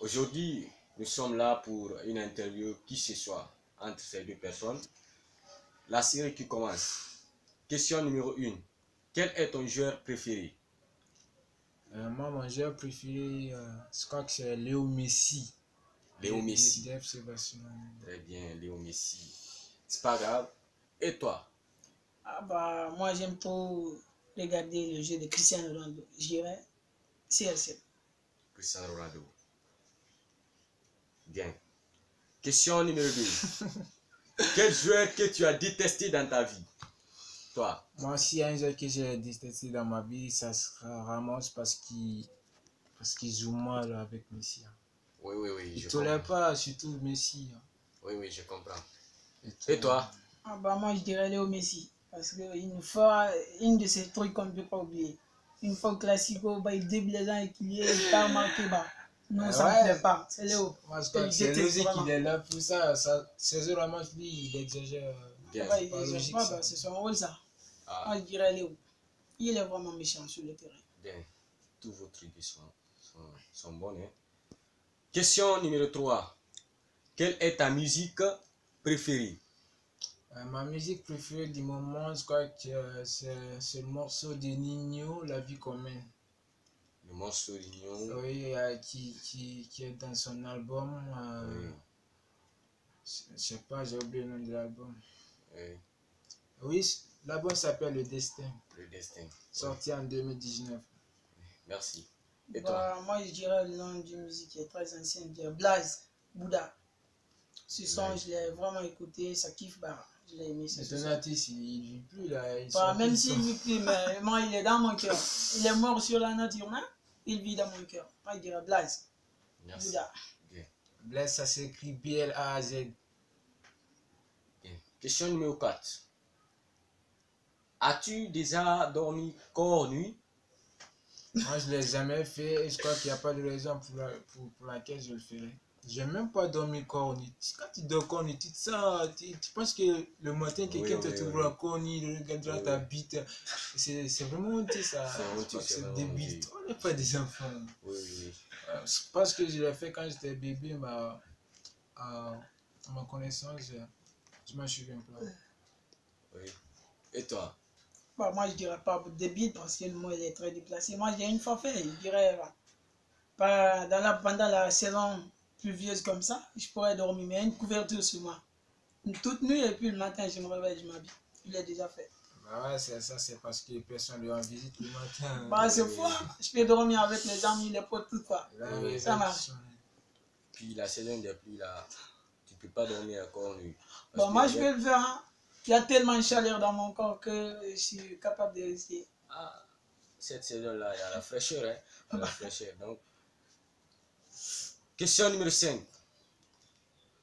Aujourd'hui, nous sommes là pour une interview qui ce soit entre ces deux personnes. La série qui commence. Question numéro 1. Quel est ton joueur préféré? Moi, mon joueur préféré, je crois que c'est Léo Messi. Léo Messi. de FC Barcelone. Très bien, Léo Messi. C'est pas grave. Et toi? Ah bah, moi j'aime trop regarder le jeu de Cristiano Ronaldo. Je dirais CR7. Cristiano Ronaldo. Bien. Question numéro 2. Quel joueur que tu as détesté dans ta vie? Toi? Moi, s'il y a un joueur que j'ai détesté dans ma vie, ça sera Ramos parce qu'il joue mal avec Messi. Oui, Il je ne tolère comprends. pas, surtout Messi. Oui, je comprends. Et toi? Ah bah, moi je dirais Léo Messi. Parce qu'il nous fera une de ces trucs qu'on ne peut pas oublier. Une fois classico, bah, il dribble les gens et qu'il est pas marqué. Bah. Non, ça ne me plaît pas. C'est Léo. Moi, je crois que c'est logique qu'il est là pour ça. C'est Ramos, lui, il exagère. Bien. Bah, il pas exagère logique, pas, ça. bah, c'est son rôle ça. Ah, Moi je dirais Léo. Il est vraiment méchant sur le terrain. bien. Tous vos trucs sont bons. Hein? Question numéro 3. Quelle est ta musique préférée? Ma musique préférée du moment, je crois que c'est le morceau de Nino, La vie qu'on mène. Le morceau d'Union. Oui, qui est dans son album. Oui. Je sais pas, j'ai oublié le nom de l'album. Oui, Oui, l'album s'appelle Le Destin, le destin. sorti en 2019. Merci. Et toi? Bah, moi je dirais le nom d'une musique qui est très ancienne, de Blaze, Bouddha. Ce son, Blaze. je l'ai vraiment écouté, ça kiffe, bah, je l'ai aimé. Mais Donatis, il vit plus là. Bah, même s'il vit plus, mais moi il est dans mon cœur. Il est mort sur la nature, mais il vit dans mon cœur. Moi je dirais Blaze, Merci. Bouddha. Bien. Blaise, ça s'écrit B-L-A-Z. Bien. Question numéro 4. As-tu déjà dormi corps nu? Moi, je ne l'ai jamais fait et je crois qu'il n'y a pas de raison pour laquelle je le ferai. Je n'ai même pas dormi corps nu. Quand tu dors corps nu, tu te sens, tu penses que le matin, quelqu'un te trouvera corps nu, il regardera ta bite. C'est vraiment honteux ça. C'est débile. On n'est pas des enfants. Oui. C'est parce que je l'ai fait quand j'étais bébé, à ma connaissance, je m'en souviens pas. Oui. Et toi? Bah, moi je dirais pas débile parce que le mot il est très déplacé. Moi j'ai une fois fait, je dirais pas pendant la saison pluvieuse comme ça, je pourrais dormir, mais une couverture sur moi. Toute nuit et puis le matin je me réveille, je m'habille. Il est déjà fait. Bah ouais, c'est ça, c'est parce que personne lui en visite le matin. Bah c'est fou, je peux dormir avec les amis, les potes, tout quoi. Oui, ça marche. Puis la saison des pluies là, tu peux pas dormir corps nu. Bon, moi je peux le faire, hein. Il y a tellement de chaleur dans mon corps que je suis capable de rester. Ah, cette saison-là, il y a la fraîcheur, hein. Il y a la fraîcheur. Donc, question numéro 5.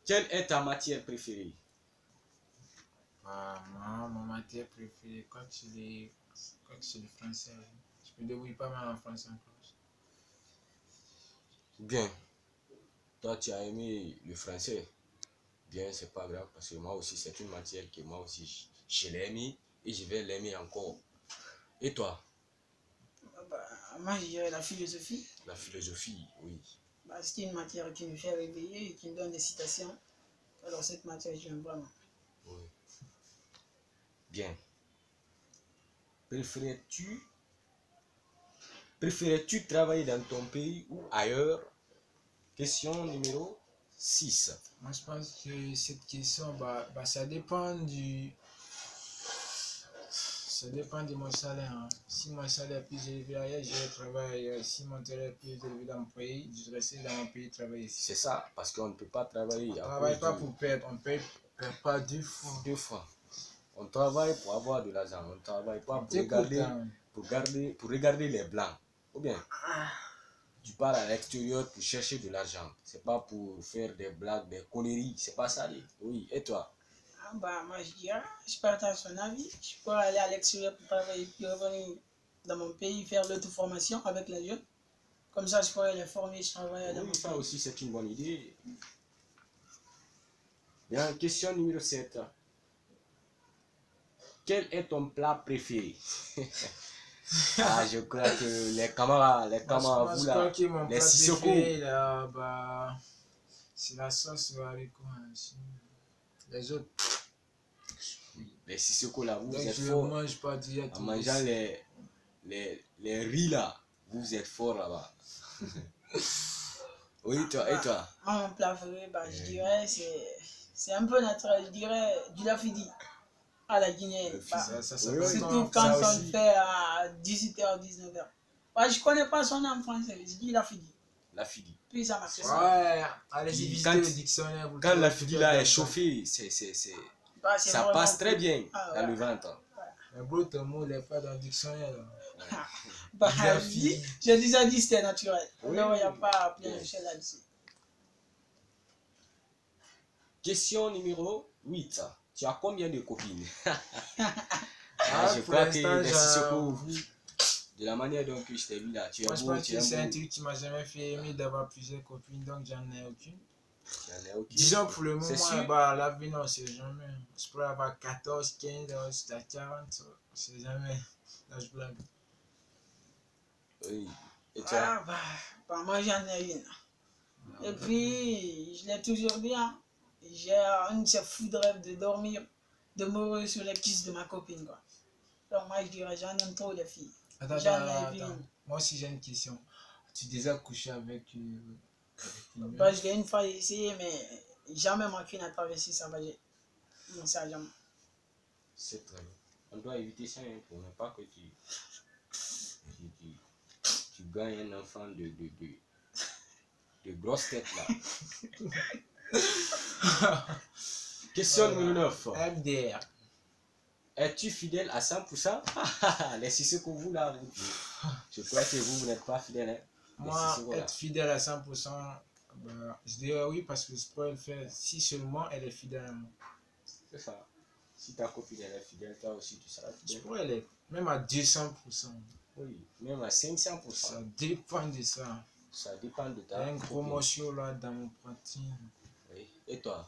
Quelle est ta matière préférée? Moi, ma matière préférée, quoi que c'est le français. Je me débrouille pas mal en français encore. Bien. Toi, tu as aimé le français. Bien, c'est pas grave parce que moi aussi, c'est une matière que moi aussi, je l'ai aimé et je vais l'aimer encore. Et toi? Bah, moi je dirais la philosophie. La philosophie, oui. Bah, c'est une matière qui me fait réveiller et qui me donne des citations. Alors cette matière, j'aime vraiment. Oui. Bien. Préférais-tu travailler dans ton pays ou ailleurs? Question numéro 6. Moi, je pense que cette question, ça dépend de mon salaire. Hein. Si mon salaire est plus élevé ailleurs, je vais travailler ailleurs. Si mon salaire est plus élevé dans mon pays, je vais rester dans mon pays travailler ici. C'est ça, parce qu'on ne peut pas travailler. On ne travaille pas pour perdre, on ne perd pas deux fois. Deux fois. On travaille pour avoir de l'argent, on ne travaille pas pour regarder les blancs. Ou bien, tu pars à l'extérieur pour chercher de l'argent. C'est pas pour faire des blagues, des conneries. C'est pas ça. Oui, et toi? Ah bah, moi je dirais, je partage son avis. Je peux aller à l'extérieur pour travailler, puis revenir dans mon pays, faire l'auto-formation avec les jeunes. Comme ça, je pourrais les former, je travaille dans mon ça pays. aussi, c'est une bonne idée. Bien, question numéro 7. Quel est ton plat préféré? Ah, je crois que les camarades, Je pense vous pas là, que mon les plat Sissoko. préféré, là, bah, c'est la sauce haricot. Hein, sinon, les autres, Les Sissoko là, vous dès que êtes je ne fort. mange pas direct. En mangeant les riz là, vous êtes fort là-bas. Oui, toi, et toi? Mon plat favori, bah, je dirais, c'est un peu naturel. Je dirais du lafidi à la guinéenne. Bah, Ça Oui, oui. surtout ça quand on aussi. le fait à 18h, 19h. Bah, je connais pas son nom en français, je dis lafidi. La fidi. Puis ça marche. Ouais, allez-y Puis visiter le dictionnaire. vous Quand trouvez la tout fidi est là est dedans. chauffée, Bah, c'est ça vraiment passe très cool. bien Ah, dans ouais. le ventre. Mais bro, ton mot n'est pas dans le dictionnaire. Là. Bah, Du lafidi. j'ai déjà dit que c'était naturel. Oui. Non, il n'y a pas plein Bien. de choses là-dessus. Question numéro 8. Tu as combien de copines? Ah, Je pour crois que l'instant, les j'ai- Sissoko, vous, de la manière dont je t'ai vu là, tu es Moi, je beau, pense tu que es c'est un beau. truc qui m'a jamais fait aimer d'avoir plusieurs copines, donc j'en ai aucune. Tu en es ok. Disons pour le C'est moment, sûr. bah, la vie, non, c'est jamais. Je pourrais avoir 14, 15, jusqu'à 40, c'est jamais. Là, je blague. Oui. Et toi? Ah, bah, moi j'en ai une. Et puis, je l'ai toujours dit, hein, j'ai un de ces fous de rêve de dormir, de mourir sur les cuisses de ma copine, quoi. Donc moi je dirais, j'en aime trop les filles. Attends, J'en ai vu. attends. Moi aussi, j'ai une question. Tu déjà couché avec une Bah, je l'ai une fois essayé, mais jamais ma fille n'a traversé ça. Bah, non, ça jamais. C'est très bien. On doit éviter ça hein, pour ne pas que tu gagnes un enfant de grosse tête là. Question numéro 9. MDR. Es-tu fidèle à 100%? Les Sissoko vous là, je crois que vous n'êtes pas fidèle. Hein? Les Moi, Sissoko, là. être fidèle à 100%, bah, je dirais oui parce que je pourrais le faire si seulement elle est fidèle à moi. C'est ça. Si ta copine elle est fidèle, toi aussi tu seras Je fidèle. pourrais l'être, même à 200%. Oui, même à 500%. Ça dépend de ça. Ça dépend de Il y ta a un gros copine. morceau là dans mon pratique. Oui. Et toi?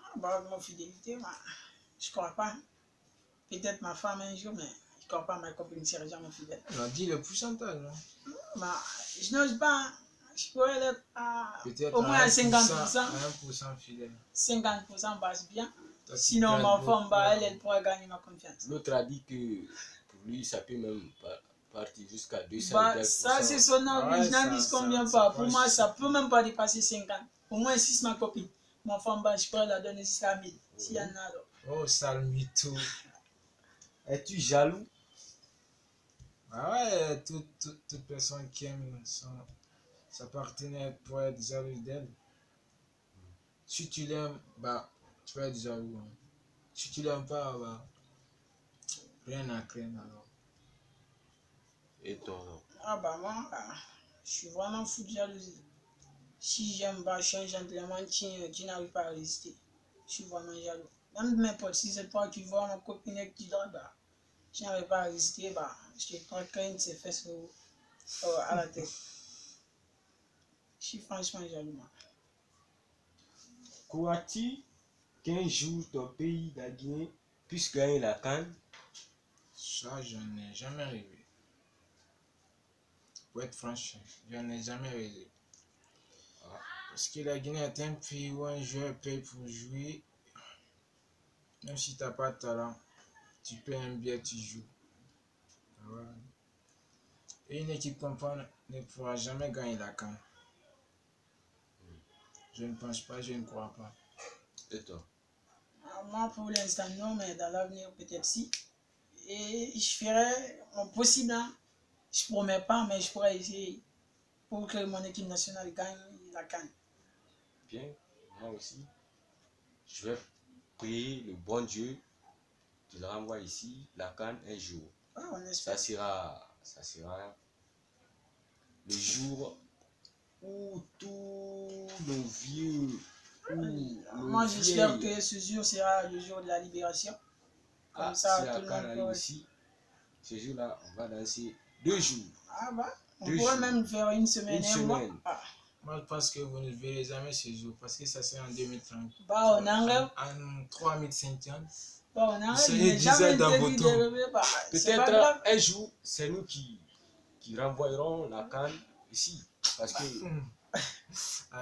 Ah, bah, ma fidélité, bah, je crois pas. Peut-être ma femme un jour, mais je crois pas ma copine serait jamais fidèle. On a dit le pourcentage, non? Bah, je n'ose pas. Je pourrais l'être à Peut-être au moins à 50%. à 1% fidèle. 50% passe bien. Toi, tu Sinon, perds ma beaucoup, femme, bah, elle pourrait gagner ma confiance. L'autre a dit que pour lui, ça peut même partir jusqu'à 200 Bah, et quelques ça, pourcents. c'est son avis. Ouais, Je n'en dis ça- combien ça pas. peut Pour moi, ça juste- peut même pas dépasser 50. Au moins 6 ma copine. Ma femme, bah, je pourrais la donner jusqu'à 1000. S'il y en a alors. Oh, sale mytho. Es-tu jaloux? Ah ouais, toute personne qui aime sa partenaire pourrait être jalouse d'elle. Si tu l'aimes, bah, tu vas être jaloux. Hein. Si tu l'aimes pas, bah, rien à craindre alors. Et toi? Ah, bah, moi, je suis vraiment fou de jalousie. Si j'aime, bah, je suis un gentleman qui n'arrive pas à résister. Je suis vraiment jaloux. Même mes potes, si c'est toi qui vois ma copine et que tu dors, bah, je n'arrive pas à résister, bah, je te crois une de ses fesses à la tête. Je suis franchement jaloux, moi. Crois-tu qu'un jour ton pays, la Guinée, puisse gagner la CAN? Ça, je n'ai jamais rêvé. Pour être franc, je n'ai jamais rêvé. Parce que la Guinée est un pays où un joueur paye pour jouer. Même si tu n'as pas de talent, tu payes un billet, tu joues. Ouais. Et une équipe comme ça ne pourra jamais gagner la CAN. Je ne pense pas, je ne crois pas. Et toi? Moi, pour l'instant, non, mais dans l'avenir, peut-être si. Et je ferai mon possible. Hein. Je ne promets pas, mais je pourrais essayer pour que mon équipe nationale gagne la CAN. Bien, moi aussi. Je vais prier le bon Dieu qu'il renvoie ici la CAN un jour. Ah, on espère. Ça sera le jour où tous nos vieux, Moi, j'espère que ce jour sera le jour de la libération. Comme ça, si la tout le CAN monde arrive peut... ici, ce jour-là, on va danser 2 jours. Ah bah, on 2 pourrait jours. même faire une semaine, Une un mois. semaine. Ah. Moi, je pense que vous ne verrez jamais ce jour parce que ça sera en 2030. Bah, on en rêve. En 3050, Bon, on a C'est il n'est 10 jamais ans dans interdit vos de temps. rêver. Bah, c'est pas Peut-être grave. un jour, c'est nous qui renvoyerons la canne ici. Parce que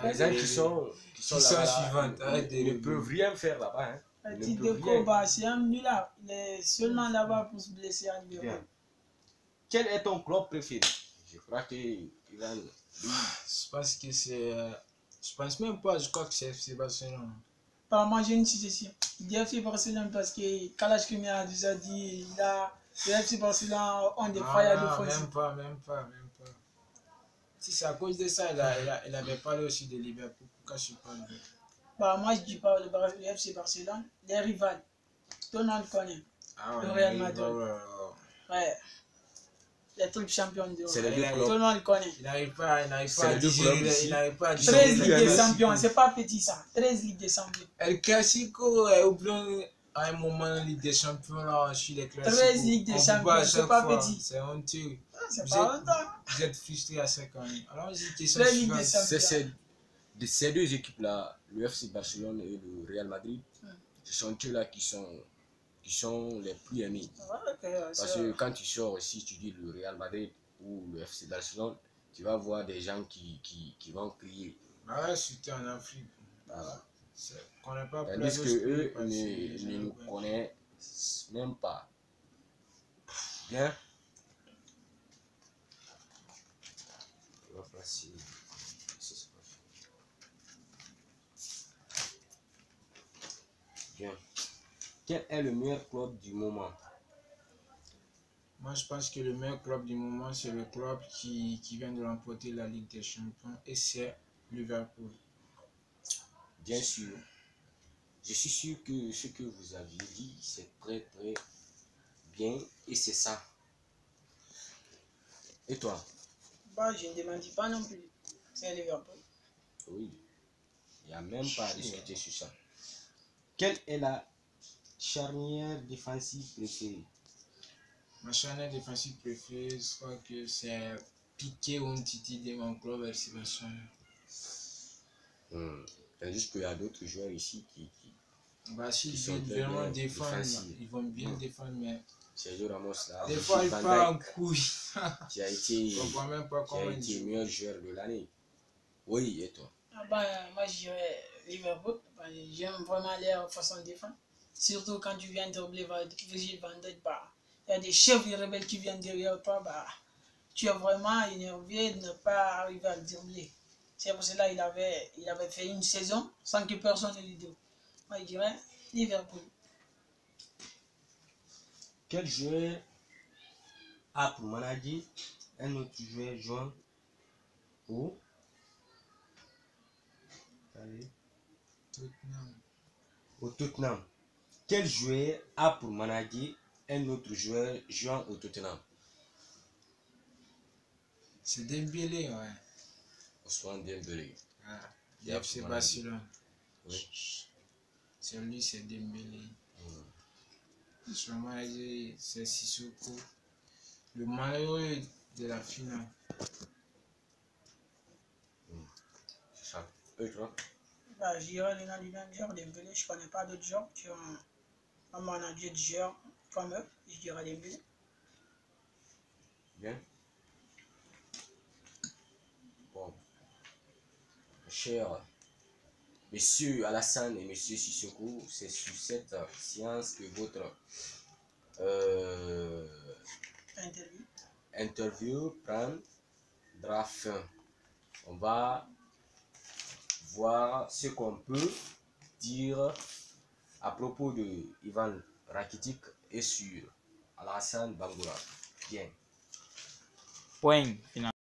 les gens qui sont là-bas, là, suivantes, ils ne peuvent rien faire là-bas. Hein. Le Ils ne titre de peuvent rien. combat, c'est un nul-là. Il est seulement là-bas pour se blesser à Bien. Liverpool. Quel est ton club préféré? Je crois que Ivan, lui, Je pense que c'est. Je pense même pas, je crois que c'est FC Barcelone. Bah, moi, j'ai une suggestion. Il dit FC Barcelone parce que Kalash Kimi a déjà dit le FC Barcelone ont des failles Non, offensives. même pas. Si c'est à cause de ça, il avait parlé aussi de Liverpool. Pourquoi je suis pas Liverpool? Bah, moi, je dis pas le FC Barcelone, les rivales. Tout le monde connaît. Ah, Le Real Madrid. Ouais. Les trucs champions de c'est les deux il- Tout clubs. le monde connaît. Il n'arrive pas à C'est les deux digérer, clubs ici. il n'arrive pas à Ils sont 13 digérer Ligues la des Classico. Champions, c'est pas petit ça. 13 Ligues des Champions. El Clasico est au plan à un moment en Ligue des Champions là, je suis les Clasico. 13 Ligues des On vous Champions, bat à c'est chaque pas fois. petit. C'est honteux. C'est Vous pas êtes- longtemps. Vous êtes frustré à 5 ans. Alors, j'ai une question 13 Ligues des suivante. Champions. De ces deux équipes-là, le FC Barcelone et le Real Madrid, ce sont eux-là qui sont les plus aimés. Ouais, ok, Parce que quand tu sors ici, tu dis le Real Madrid ou le FC Barcelone, tu vas voir des gens qui vont crier. Bah ouais, c'était en Afrique. Voilà. On n'a pas Tandis que eux ne nous connaissent même pas. Bien. On va passer. Bien. Quel est le meilleur club du moment? Moi, je pense que le meilleur club du moment, c'est le club qui vient de remporter la Ligue des Champions et c'est Liverpool. Bien sûr. Je suis sûr que ce que vous aviez dit, c'est très très bien et c'est ça. Et toi? Bah, je ne demande pas non plus. C'est Liverpool. Oui. Il n'y a même pas à discuter sur ça. Quelle est la charnière défensive préférée? Ma charnière défensive préférée, je crois que c'est Piqué ou Titi de mon club FC Barcelone. C'est juste qu'il y a d'autres joueurs ici qui Bah, s'ils sont veulent très vraiment bien défendre, défensifs. ils vont bien défendre, mais Sergio Ramos là, des fois, il Van part en Dijk, couille. qui a été, Je comprends même pas qui comment a il été joue. meilleur joueur de l'année. Oui, et toi? Ah bah, moi, je dirais Liverpool. Bah, j'aime vraiment leur façon de défendre. Surtout quand tu viens dribbler Virgil van Dijk, bah, il y a des chefs rebelles qui viennent derrière toi, bah, tu es vraiment énervé de ne pas arriver à le dribbler. C'est pour cela qu'il avait fait une saison sans que personne ne lui dise. Moi, je dirais Liverpool. Quel joueur a pour manager un autre joueur joint au Tottenham. Tottenham? Quel joueur a pour manager un autre joueur jouant au Tottenham? C'est Dembélé, ouais. Ousmane Dembélé. Ah, Il a FC pour Barcelone. Oui. C'est lui, c'est Dembélé. Son manager, c'est Sissoko. Le malheureux de la finale. C'est ça. Et toi? Bah, je dirais le nom du même joueur, Dembélé. Je ne connais pas d'autres joueurs qui ont un manager de joueurs comme eux. Je dirais Dembélé. Bien. Bon. Cher Monsieur Alassane et Monsieur Sissoko, c'est sur cette séance que votre interview prendra fin. On va voir ce qu'on peut dire à propos de Ivan Rakitic et sur Alassane Bangoura. Bien. Point final.